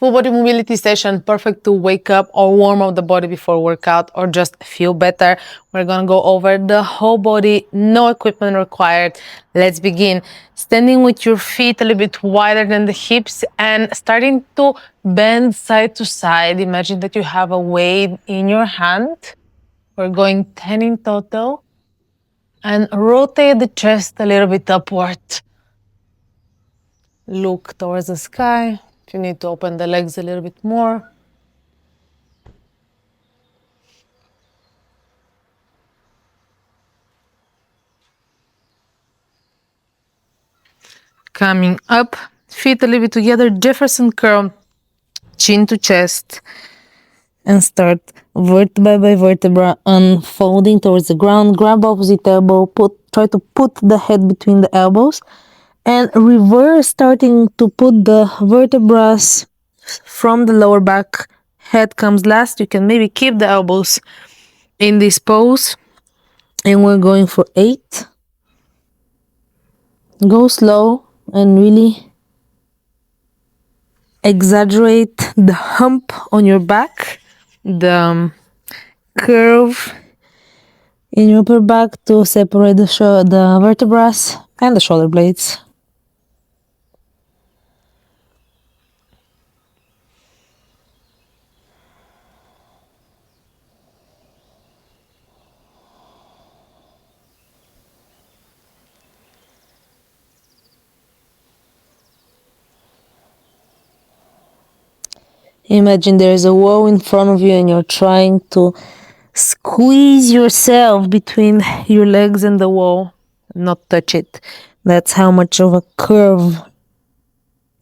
Full body mobility session, perfect to wake up or warm up the body before workout or just feel better. We're gonna go over the whole body, no equipment required. Let's begin. Standing with your feet a little bit wider than the hips and starting to bend side to side. Imagine that you have a weight in your hand. We're going 10 in total. And rotate the chest a little bit upward. Look towards the sky. If you need to open the legs a little bit more. Coming up, feet a little bit together, Jefferson curl, chin to chest. And start vertebra by vertebra, unfolding towards the ground. Grab opposite elbow, try to put the head between the elbows. And reverse, starting to put the vertebrae from the lower back. Head comes last. You can maybe keep the elbows in this pose. And we're going for 8. Go slow and really exaggerate the hump on your back, the curve in your upper back to separate the vertebrae and the shoulder blades. Imagine there's a wall in front of you and you're trying to squeeze yourself between your legs and the wall, not touch it. That's how much of a curve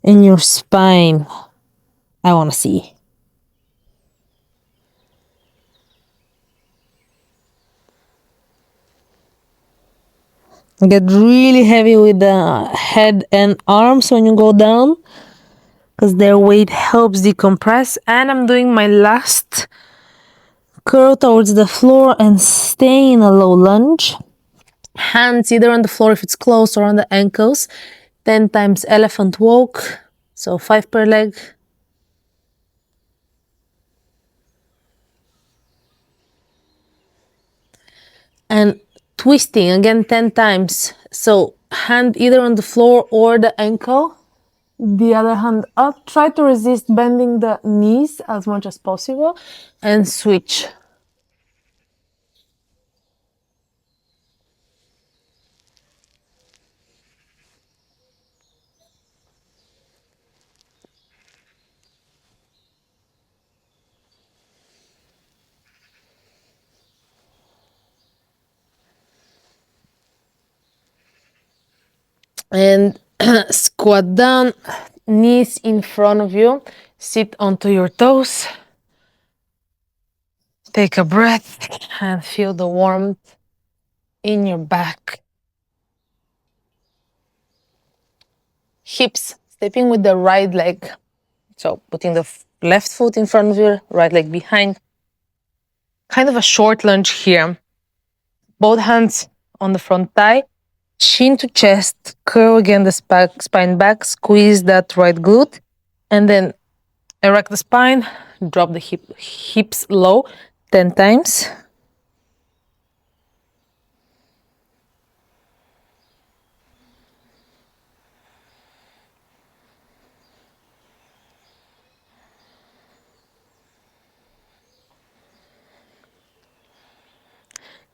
in your spine I want to see. Get really heavy with the head and arms when you go down, because their weight helps decompress. And I'm doing my last curl towards the floor and stay in a low lunge. Hands either on the floor if it's close or on the ankles. 10 times elephant walk, so 5 per leg. And twisting again 10 times, so hand either on the floor or the ankle, the other hand up. Try to resist bending the knees as much as possible and switch. And squat down, knees in front of you, sit onto your toes. Take a breath and feel the warmth in your back. Hips, stepping with the right leg. So putting the left foot in front of you, right leg behind. Kind of a short lunge here. Both hands on the front thigh, chin to chest, curl again the spine back, squeeze that right glute, and then erect the spine, drop the hips low 10 times.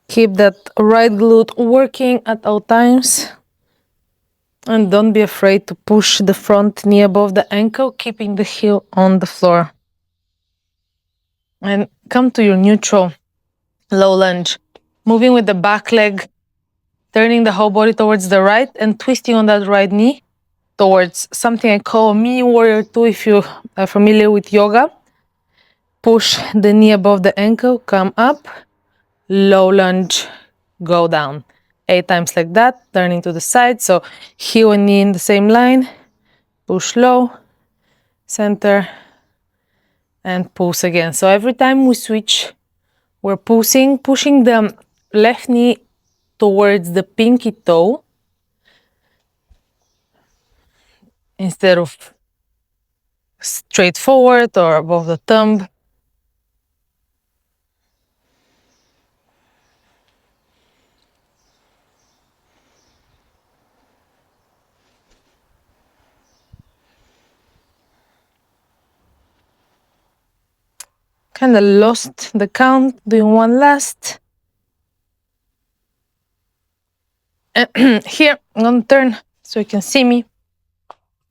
Keep that right glute working at all times. And don't be afraid to push the front knee above the ankle, keeping the heel on the floor. And come to your neutral low lunge. Moving with the back leg, turning the whole body towards the right and twisting on that right knee towards something I call a mini warrior 2 if you are familiar with yoga. Push the knee above the ankle, come up, low lunge, go down. 8 times like that, turning to the side. So heel and knee in the same line, push low, center, and pulse again. So every time we switch, we're pushing the left knee towards the pinky toe instead of straight forward or above the thumb. Kind of lost the count, doing one last. And here, I'm gonna turn so you can see me.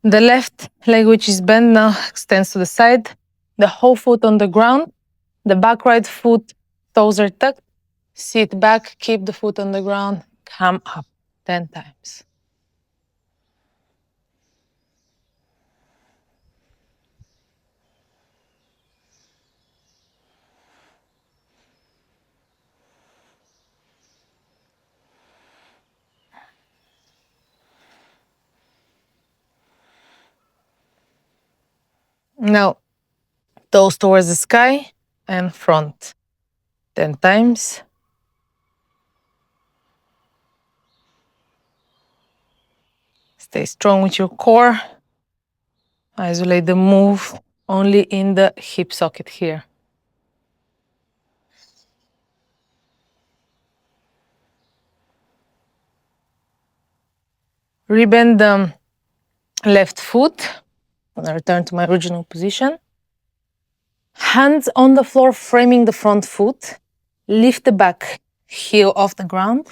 The left leg, which is bent now, extends to the side. The whole foot on the ground. The back right foot, toes are tucked. Sit back, keep the foot on the ground, come up 10 times. Now, toes towards the sky and front 10 times. Stay strong with your core. Isolate the move only in the hip socket here. Rebend the left foot. I'm gonna return to my original position. Hands on the floor, framing the front foot. Lift the back heel off the ground.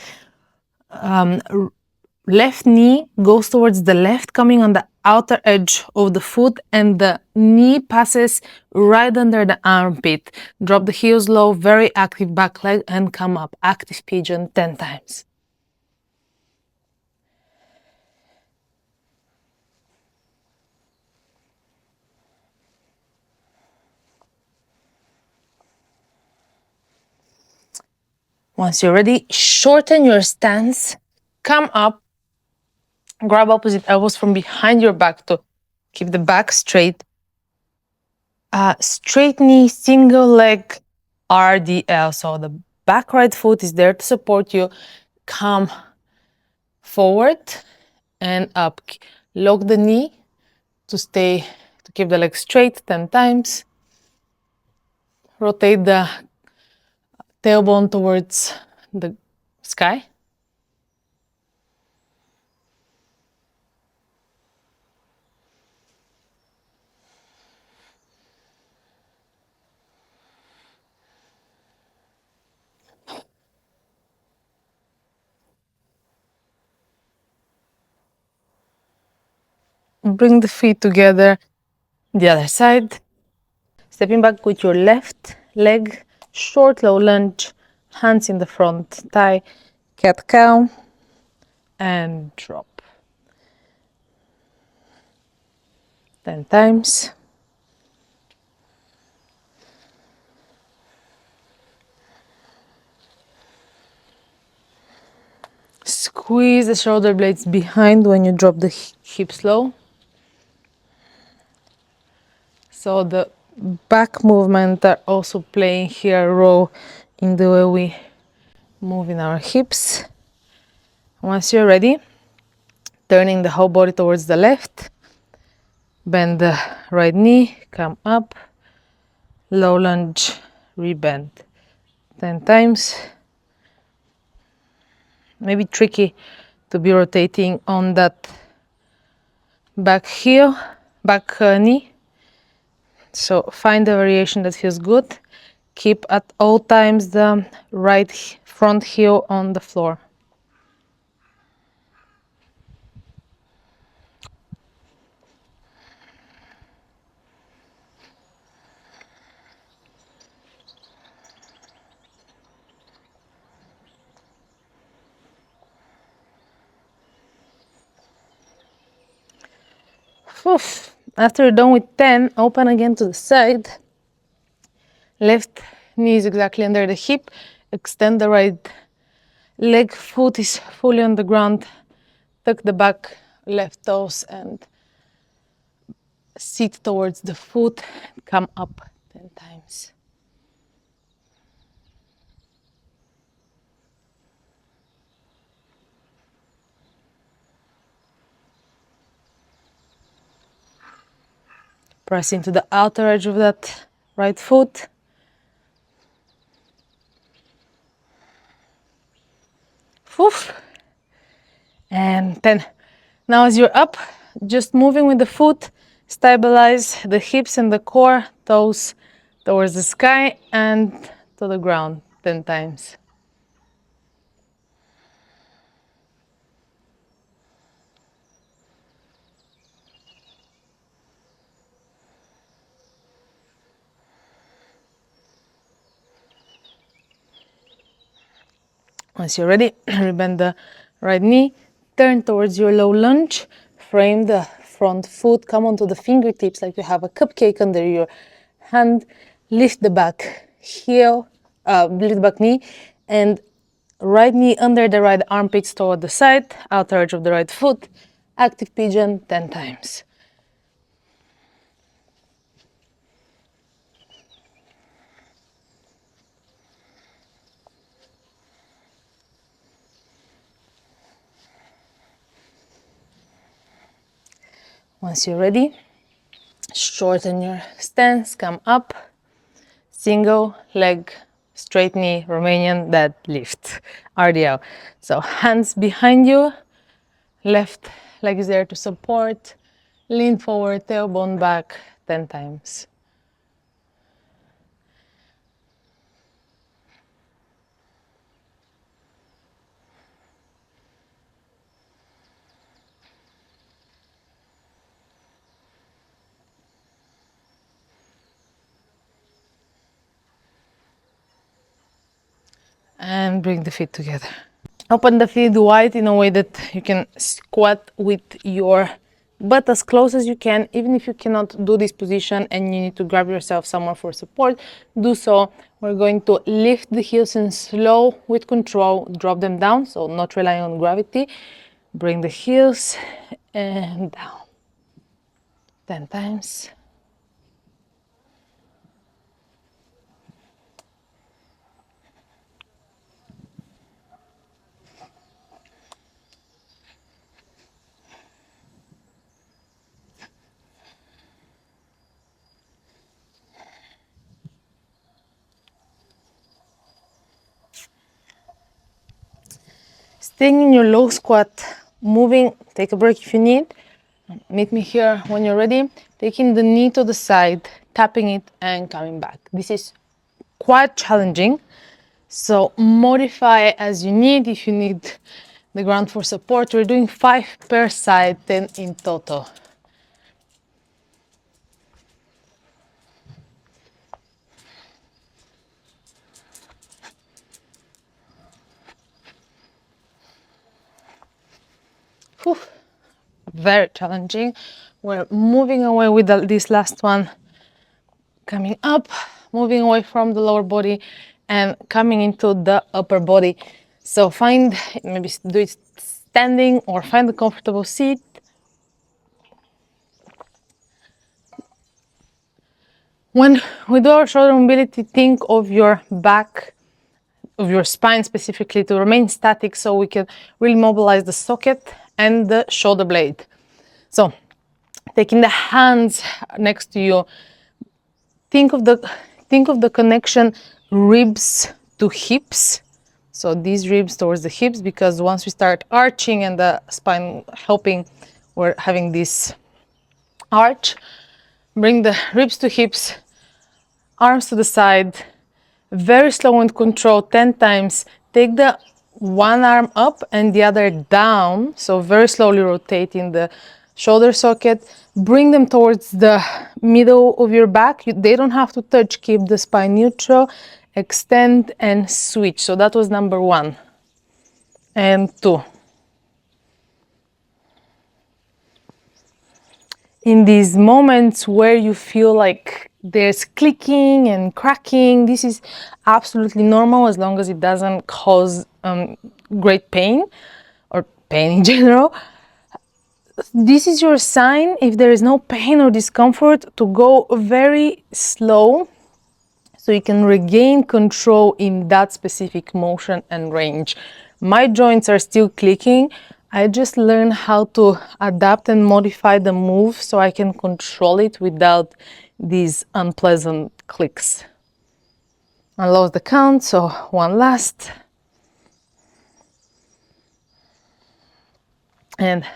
Left knee goes towards the left, coming on the outer edge of the foot, and the knee passes right under the armpit. Drop the heels low, very active back leg, and come up. Active pigeon 10 times. Once you're ready, shorten your stance, come up, grab opposite elbows from behind your back to keep the back straight. Straight knee, single leg, RDL. So the back right foot is there to support you. Come forward and up. Lock the knee to keep the leg straight 10 times. Rotate the tailbone towards the sky. Bring the feet together, the other side. Stepping back with your left leg, short low lunge, hands in the front thigh, cat cow, and drop. 10 times. Squeeze the shoulder blades behind when you drop the hips low. So the back movement are also playing here a role in the way we move in our hips. Once you're ready, turning the whole body towards the left, bend the right knee, come up, low lunge, rebend 10 times. Maybe tricky to be rotating on that back heel, back knee. So find a variation that feels good. Keep at all times the right front heel on the floor. Oof. After you're done with 10, open again to the side. Left knee is exactly under the hip. Extend the right leg, foot is fully on the ground. Tuck the back left toes and sit towards the foot. Come up 10 times. Press into the outer edge of that right foot. Oof. And 10. Now as you're up, just moving with the foot, stabilize the hips and the core, toes towards the sky and to the ground 10 times. Once you're ready, rebend the right knee, turn towards your low lunge, frame the front foot, come onto the fingertips like you have a cupcake under your hand, lift the back heel, lift the back knee, and right knee under the right armpits toward the side, outer edge of the right foot, active pigeon 10 times. Once you're ready, shorten your stance, come up, single leg, straight knee, Romanian deadlift, RDL. So hands behind you, left leg is there to support, lean forward, tailbone back 10 times. And bring the feet together. Open the feet wide in a way that you can squat with your butt as close as you can. Even if you cannot do this position and you need to grab yourself somewhere for support, do so. We're going to lift the heels and slow with control, drop them down, so not relying on gravity. Bring the heels and down 10 times. Staying in your low squat, moving, take a break if you need. Meet me here when you're ready. Taking the knee to the side, tapping it and coming back. This is quite challenging, so modify as you need. If you need the ground for support, we're doing 5 per side, 10 in total. Whew. Very challenging. We're moving away with this last one, coming up, moving away from the lower body and coming into the upper body. So find, maybe do it standing or find a comfortable seat. When we do our shoulder mobility, think of your back, of your spine specifically, to remain static so we can really mobilize the socket and the shoulder blade. So taking the hands next to you, think of the connection ribs to hips. So these ribs towards the hips, because once we start arching and the spine helping, we're having this arch. Bring the ribs to hips, arms to the side, very slow and control 10 times. Take the one arm up and the other down, so very slowly rotating the shoulder socket. Bring them towards the middle of your back. They don't have to touch, keep the spine neutral. Extend and switch. So that was number 1 and 2. In these moments where you feel like there's clicking and cracking, this is absolutely normal as long as it doesn't cause great pain or pain in general. This is your sign, if there is no pain or discomfort, to go very slow so you can regain control in that specific motion and range. My joints are still clicking. I just learned how to adapt and modify the move so I can control it without these unpleasant clicks. I lost the count, so one last. And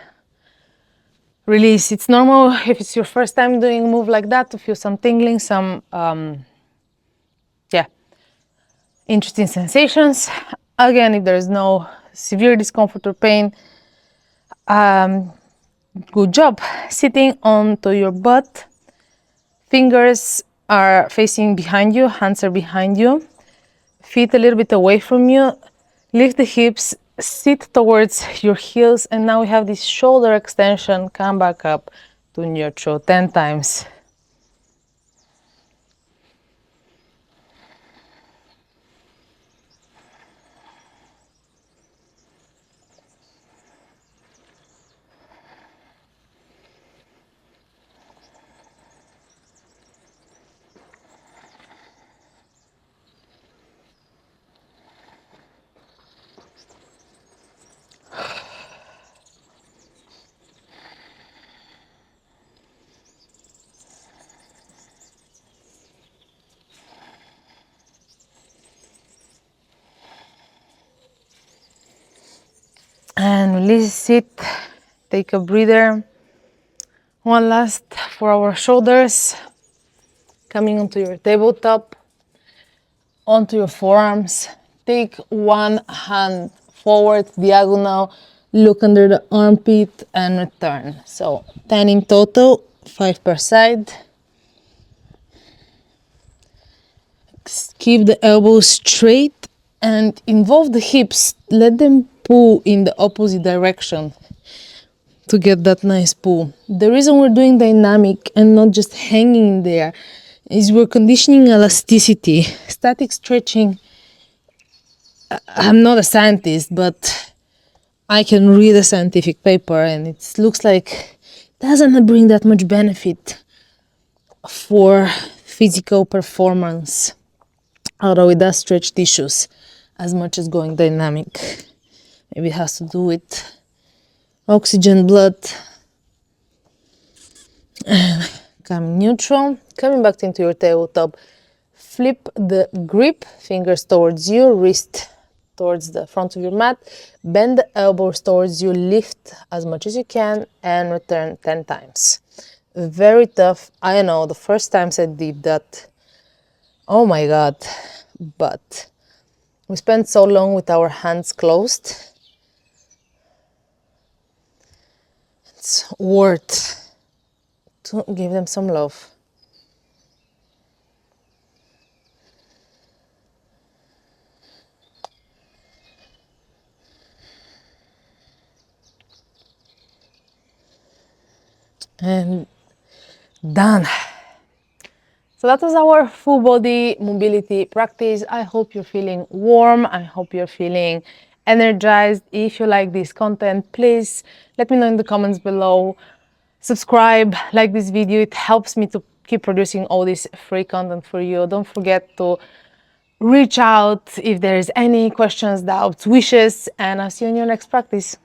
release. It's normal if it's your first time doing a move like that to feel some tingling, some interesting sensations. Again, if there's no severe discomfort or pain, good job. Sitting onto your butt, fingers are facing behind you, hands are behind you, feet a little bit away from you. Lift the hips, sit towards your heels, and now we have this shoulder extension. Come back up to neutral 10 times. And release it. Take a breather. One last for our shoulders. Coming onto your tabletop, onto your forearms. Take one hand forward, diagonal, look under the armpit and return. So 10 in total, 5 per side. Keep the elbows straight and involve the hips. Let them pull in the opposite direction to get that nice pull. The reason we're doing dynamic and not just hanging there is we're conditioning elasticity. Static stretching, I'm not a scientist, but I can read a scientific paper and it looks like it doesn't bring that much benefit for physical performance, although it does stretch tissues as much as going dynamic. Maybe it has to do with oxygen, blood. And come neutral, coming back into your tabletop. Flip the grip, fingers towards you, wrist towards the front of your mat. Bend the elbows towards you, lift as much as you can and return 10 times. Very tough. I know the first times I did that, oh my God, but we spent so long with our hands closed. It's worth to give them some love. And done. So that was our full body mobility practice. I hope you're feeling warm. I hope you're feeling energized. If you like this content, please let me know in the comments below. Subscribe, like this video. It helps me to keep producing all this free content for you. Don't forget to reach out if there's any questions, doubts, wishes, and I'll see you in your next practice.